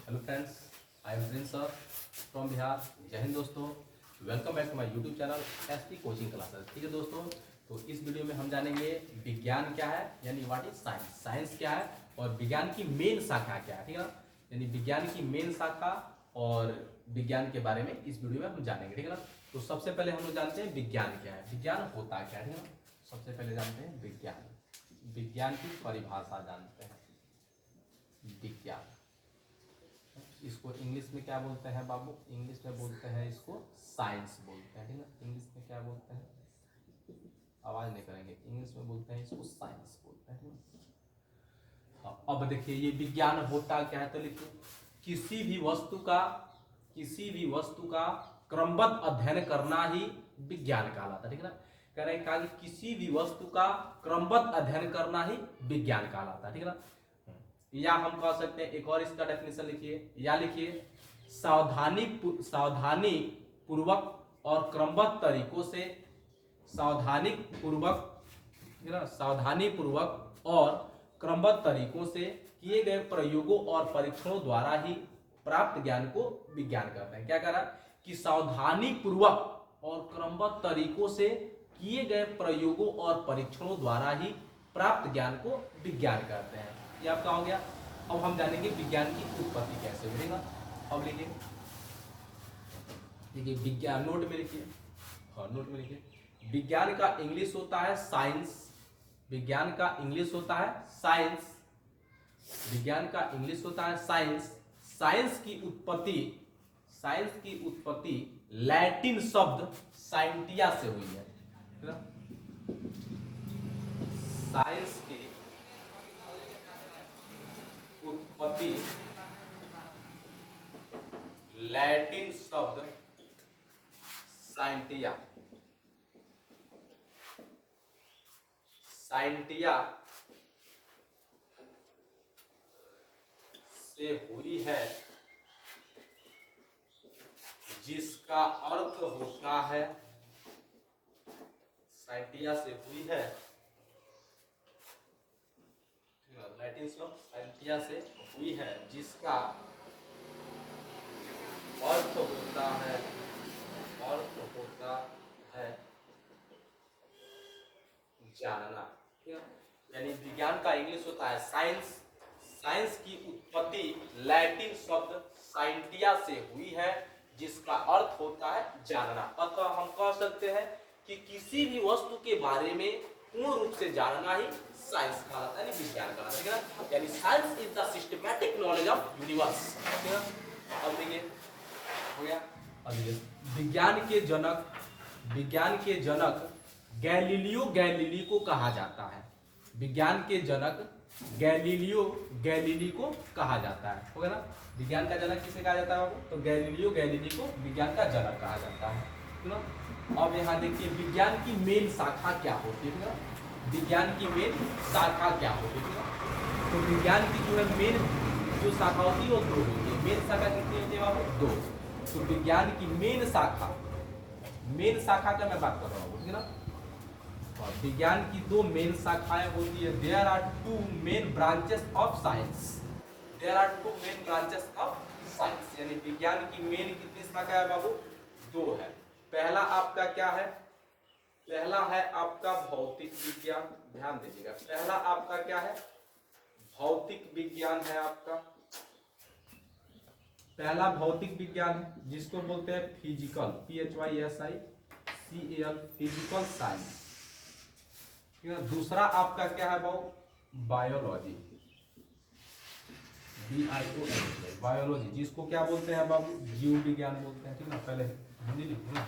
Hello friends, I am Prince sir from Bihar. जय हिंद दोस्तों, welcome back to my YouTube channel ST coaching classes. ठीक है दोस्तों, तो इस वीडियो में हम जानेंगे विज्ञान क्या है, यानी व्हाट इज साइंस, साइंस क्या है और विज्ञान की मेन शाखा क्या है। ठीक है ना, यानी विज्ञान की मेन शाखा और विज्ञान के बारे में इस वीडियो में हम जानेंगे। ठीक है ना, तो सबसे पहले हम लोग जानते हैं विज्ञान क्या है, विज्ञान होता क्या है। ठीक है ना, सबसे पहले जानते हैं विज्ञान, विज्ञान की परिभाषा जानते हैं। विज्ञान इसको इंग्लिश में क्या बोलते हैं बाबू, इंग्लिश में बोलते हैं इसको साइंस बोलते हैं। ठीक है, इंग्लिश में क्या बोलते हैं, आवाज नहीं करेंगे, इंग्लिश में बोलते हैं इसको साइंस बोलते हैं। हाँ, अब देखिए ये विज्ञान होता क्या है, तो लिखिए किसी भी वस्तु का क्रमबद्ध अध्ययन करना ही विज्ञान कहलाता है। ठीक है ना, कह रहे हैं कि किसी भी वस्तु का क्रमबद्ध अध्ययन करना ही विज्ञान कहलाता है। ठीक है ना, या हम कह सकते हैं एक और इसका डेफिनेशन लिखिए, या लिखिए सावधानी पूर्वक और क्रमबद्ध तरीकों से, सावधानी पूर्वक और क्रमबद्ध तरीकों से किए गए प्रयोगों और परीक्षणों द्वारा ही प्राप्त ज्ञान को विज्ञान कहते हैं। क्या कह रहा है कि सावधानी पूर्वक और क्रमबद्ध तरीकों से किए गए प्रयोगों और परीक्षणों द्वारा ही प्राप्त ज्ञान को विज्ञान कहते हैं। ये आपका हो गया। अब हम जानेंगे विज्ञान की उत्पत्ति कैसे मिलेगा। अब लिखिए, देखिए विज्ञान नोट में लिखिए, हाँ नोट में लिखिए, विज्ञान का इंग्लिश होता है साइंस, विज्ञान का इंग्लिश होता है साइंस, विज्ञान का इंग्लिश होता है साइंस। साइंस की उत्पत्ति लैटिन शब्द साइंटिया से हुई है। साइंस की उत्पत्ति लैटिन शब्द साइंटिया से हुई है, जिसका अर्थ होता है, साइंटिया से हुई है, लैटिन शब्द साइंटिया से हुई है, जिसका अर्थ होता है जानना। यानी विज्ञान का इंग्लिश होता है साइंस, साइंस की उत्पत्ति लैटिन शब्द साइंटिया से हुई है, जिसका अर्थ होता है जानना। अतः हम कह सकते हैं कि किसी भी वस्तु के बारे में पूर्ण रूप से जानना ही साइंस कहलाता है, यानी विज्ञान कहलाता है। ठीक है ना, यानी science is the systematic knowledge of universe. ठीक है, अब देखिए हो गया। अब विज्ञान के जनक गैलीलियो गैलीली को कहा जाता है, विज्ञान के जनक गैलीलियो गैलीली को कहा जाता है। हो गया ना, विज्ञान का जनक किसे कहा जाता है, तो गैलीलियो गैलीली को विज्ञान का जनक कहा जाता है। ठीक है, अब यहाँ देखिए विज्ञान की मेन शाखा क्या होती है, विज्ञान की मेन शाखा क्या होती है। तो विज्ञान की जो है मेन जो शाखा होती है वो दो होती है। मेन शाखा कितनी होती है बाबू, दो। तो विज्ञान की मेन शाखा का मैं बात कर रहा हूँ। ठीक है ना, और विज्ञान की दो मेन शाखाएं होती है। There are two main branches of science, यानी विज्ञान की मेन कितनी शाखा है बाबू, दो है। पहला आपका क्या है, पहला है आपका भौतिक विज्ञान, ध्यान दीजिएगा, पहला आपका क्या है, भौतिक विज्ञान है आपका, पहला भौतिक विज्ञान है जिसको बोलते हैं फिजिकल, PHYSICAL, फिजिकल साइंस। दूसरा आपका क्या है बाबू, बायोलॉजी, BIOLOGY, बायोलॉजी, जिसको क्या बोलते हैं बाबू, जीव विज्ञान बोलते हैं। ठीक ना, पहले हिंदी लिखो ना,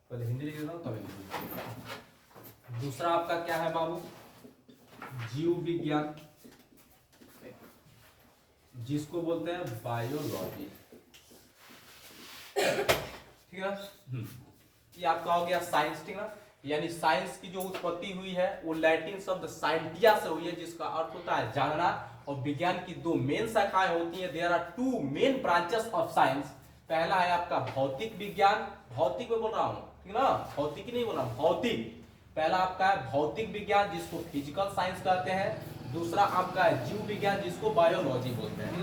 पहले हिंदी लिख देता हूं तब इंग्लिश। दूसरा आपका क्या है बाबू, जीव विज्ञान, जिसको बोलते हैं बायोलॉजी। ठीक है, ये आपका हो गया साइंस। ठीक है, यानी साइंस की जो उत्पत्ति हुई है वो लैटिन शब्द साइंटिया से हुई है, जिसका अर्थ होता है जानना। और विज्ञान की दो मेन शाखाएं होती हैं। There are two main branches of science. पहला है आपका भौतिक विज्ञान, भौतिक में बोल रहा हूं, ठीक है ना, भौतिक नहीं बोल रहा, भौतिक। पहला आपका है भौतिक विज्ञान, जिसको फिजिकल साइंस कहते हैं। दूसरा आपका है जीव विज्ञान, जिसको बायोलॉजी बोलते हैं।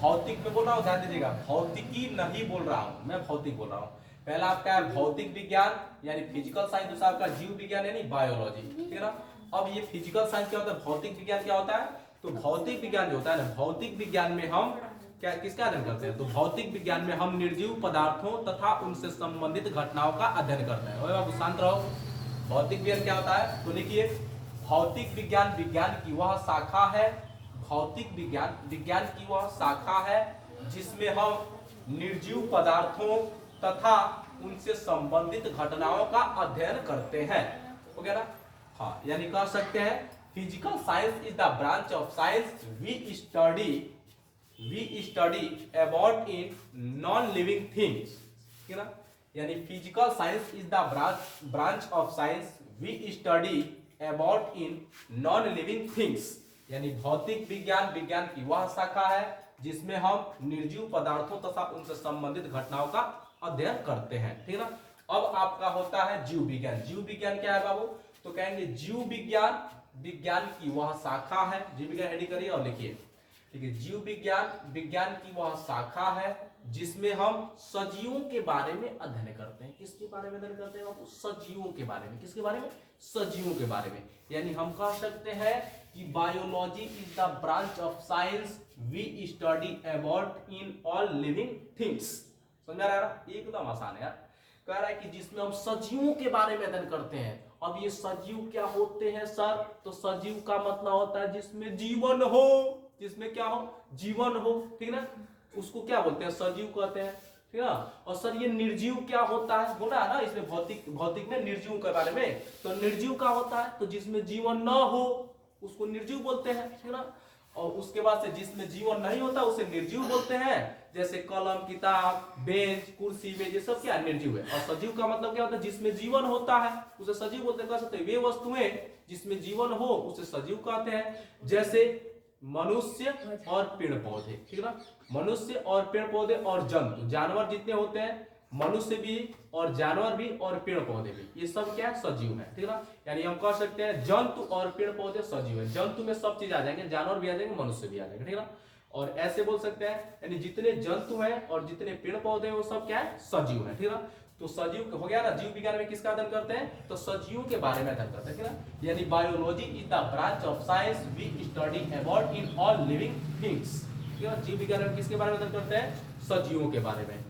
भौतिक में बोल रहा हूँ, ध्यान दीजिएगा, भौतिकी नहीं बोल रहा हूँ, मैं भौतिक बोल रहा हूँ। पहला आपका है भौतिक विज्ञान यानी फिजिकल साइंस, दूसरा आपका जीव विज्ञान यानी बायोलॉजी, ठीक है ना। अब ये फिजिकल साइंस क्या होता है, भौतिक विज्ञान क्या होता है, तो भौतिक विज्ञान जो होता है ना, भौतिक विज्ञान में हम क्या किसका अध्ययन करते हैं, तो भौतिक विज्ञान में हम निर्जीव पदार्थों तथा उनसे संबंधित घटनाओं का अध्ययन करते हैं। बाबू शांत रहो। भौतिक विज्ञान क्या होता है, तो लिखिए, भौतिक विज्ञान विज्ञान की वह शाखा है, भौतिक विज्ञान विज्ञान की वह शाखा है जिसमें हम निर्जीव पदार्थों तथा उनसे संबंधित घटनाओं का अध्ययन करते हैं, हो गया ना। हाँ, यानी कह सकते हैं physical science is the branch of science we study about in non living things, ठीक है ना। यानी physical science is the branch of science we study about in non living things, यानी भौतिक विज्ञान विज्ञान की वह शाखा है जिसमें हम निर्जीव पदार्थों तथा उनसे संबंधित घटनाओं का अध्ययन करते हैं, ठीक है ना। अब आपका होता है जीव विज्ञान। जीव विज्ञान क्या है बाबू, तो कहेंगे जीव विज्ञान विज्ञान की वह शाखा है, जीव विज्ञान हेडिंग करिए और लिखिए, ठीक है। जीव विज्ञान विज्ञान की वह शाखा है जिसमें हम सजीवों के बारे में अध्ययन करते हैं। किसके बारे में अध्ययन करते हैं बाबू, सजीवों के बारे में। किसके बारे में, सजीवों के बारे में। यानी हम कह सकते हैं कि biology is the branch of science we study about in all living things. समझा रहा है, एकदम आसान है यार। कह रहा है कि जिसमें हम सजीवों के बारे में अध्ययन करते हैं। अब ये सजीव क्या होते हैं सर, तो सजीव का मतलब होता है जिसमें जीवन हो, जिसमें क्या हो, जीवन हो, ठीक ना, उसको क्या बोलते हैं, सजीव कहते हैं, ठीक है। और सर ये निर्जीव क्या होता है, बोला है ना इसमें भौतिक में निर्जीव के बारे में, तो निर्जीव का होता है तो जिसमें जीवन न हो उसको निर्जीव बोलते हैं, ठीक ना। और उसके बाद से जिसमें जीवन नहीं होता उसे निर्जीव बोलते हैं, जैसे कलम, किताब, बेंच, कुर्सी, मेज, ये सब क्या निर्जीव है। और सजीव का मतलब क्या होता है, जिसमें जीवन होता है उसे सजीव बोलते हैं। कह सकते हैं वे वस्तुएं जिसमें जीवन हो उसे सजीव कहते हैं, जैसे मनुष्य और पेड़ पौधे, ठीक है ना। मनुष्य और पेड़ पौधे और जंतु, जानवर जितने होते हैं, मनुष्य भी और जानवर भी और पेड़ पौधे भी, ये सब क्या है, सजीव है, ठीक है ना। यानी हम कह सकते हैं जंतु और पेड़ पौधे सजीव है। जंतु में सब चीज आ जाएंगे, जानवर भी आ जाएंगे, मनुष्य भी आ जाएंगे, ठीक है ना। और ऐसे बोल सकते हैं यानी जितने जंतु हैं और जितने पेड़ पौधे हैं वो सब क्या है, सजीव है, ठीक है ना। तो सजीव हो गया ना। जीव विज्ञान में किसका अध्ययन करते हैं, तो सजीवों के बारे में अध्ययन करते हैं, ठीक है ना। यानी biology is the branch of science we study about in all living things, ठीक है। जीव विज्ञान में किसके बारे में अध्ययन करते हैं, सजीवों के बारे में।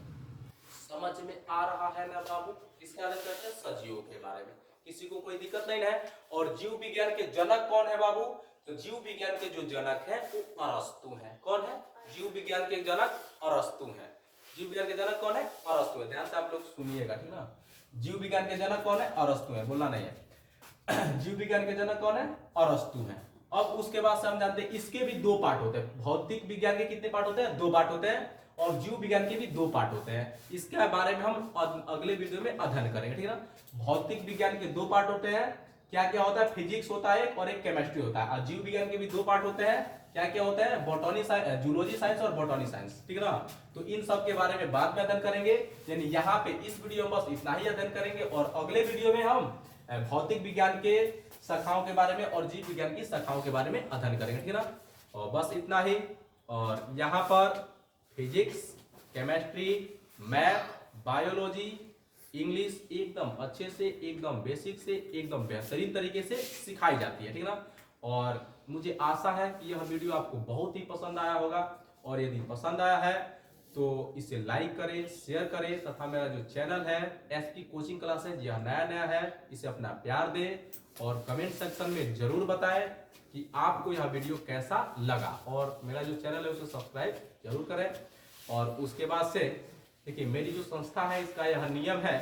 समझ में आ रहा है ना बाबू, किसके अध्ययन करते हैं, सजीवों के बारे में। किसी को कोई दिक्कत नहीं है। और जीव विज्ञान के जनक कौन है बाबू, तो जीव विज्ञान के जो जनक है वो अरस्तु है। कौन है, जीव विज्ञान के जनक अरस्तु है। जीव विज्ञान के जनक कौन है, अरस्तु है। ध्यान से आप लोग सुनिएगा, ठीक ना। जीव विज्ञान के जनक कौन है, अरस्तु है, बोलना नहीं है। जीव विज्ञान के जनक कौन है, अरस्तु है। अब उसके बाद से हम जानते हैं इसके भी दो पार्ट होते हैं। भौतिक विज्ञान के कितने पार्ट होते हैं, दो पार्ट होते हैं। और जीव विज्ञान के भी दो पार्ट होते हैं। इसके बारे में हम अगले वीडियो में अध्ययन करेंगे, ठीक है ना। भौतिक विज्ञान के दो पार्ट होते हैं, क्या क्या होता है, फिजिक्स होता है और एक केमिस्ट्री होता है। और जीव विज्ञान के भी दो पार्ट होते हैं, क्या क्या होता है, बॉटनी साइंस, जूलॉजी साइंस और बॉटनी साइंस, ठीक है ना। तो इन सब के बारे में बाद में अध्ययन करेंगे। यानी यहाँ पे इस वीडियो में बस इतना ही अध्ययन करेंगे और अगले वीडियो में हम भौतिक विज्ञान के शाखाओं के बारे में और जीव विज्ञान की शाखाओं के बारे में अध्ययन करेंगे, ठीक है ना। और बस इतना ही। और यहाँ पर physics, chemistry, math, biology, English एकदम अच्छे से, एकदम बेसिक से, एकदम बेहतरीन तरीके से सिखाई जाती है, ठीक है ना। और मुझे आशा है कि यह वीडियो आपको बहुत ही पसंद आया होगा। और यदि पसंद आया है तो इसे लाइक करें, शेयर करें तथा मेरा जो चैनल है एसपी कोचिंग क्लासेज, यह नया है, इसे अपना प्यार दें और कमेंट सेक्शन में जरूर बताएं कि आपको यह वीडियो कैसा लगा। और मेरा जो चैनल है उसे सब्सक्राइब जरूर करें। और उसके बाद से देखिए, मेरी जो संस्था है इसका यह नियम है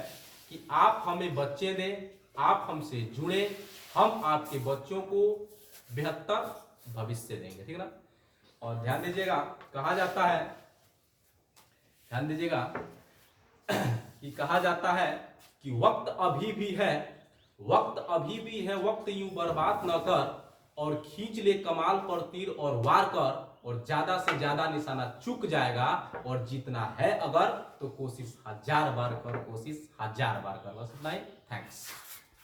कि आप हमें बच्चे दें, आप हमसे जुड़े, हम आपके बच्चों को बेहतर भविष्य देंगे, ठीक है ना। और ध्यान दीजिएगा, कहा जाता है, ध्यान दीजिएगा कि कहा जाता है कि वक्त अभी भी है, वक्त अभी भी है, वक्त यूं बर्बाद न कर, और खींच ले कमाल पर तीर और वार कर, और ज्यादा से ज्यादा निशाना चूक जाएगा, और जीतना है अगर तो कोशिश 1000 बार कर, कोशिश 1000 बार कर। बस इतना ही। थैंक्स।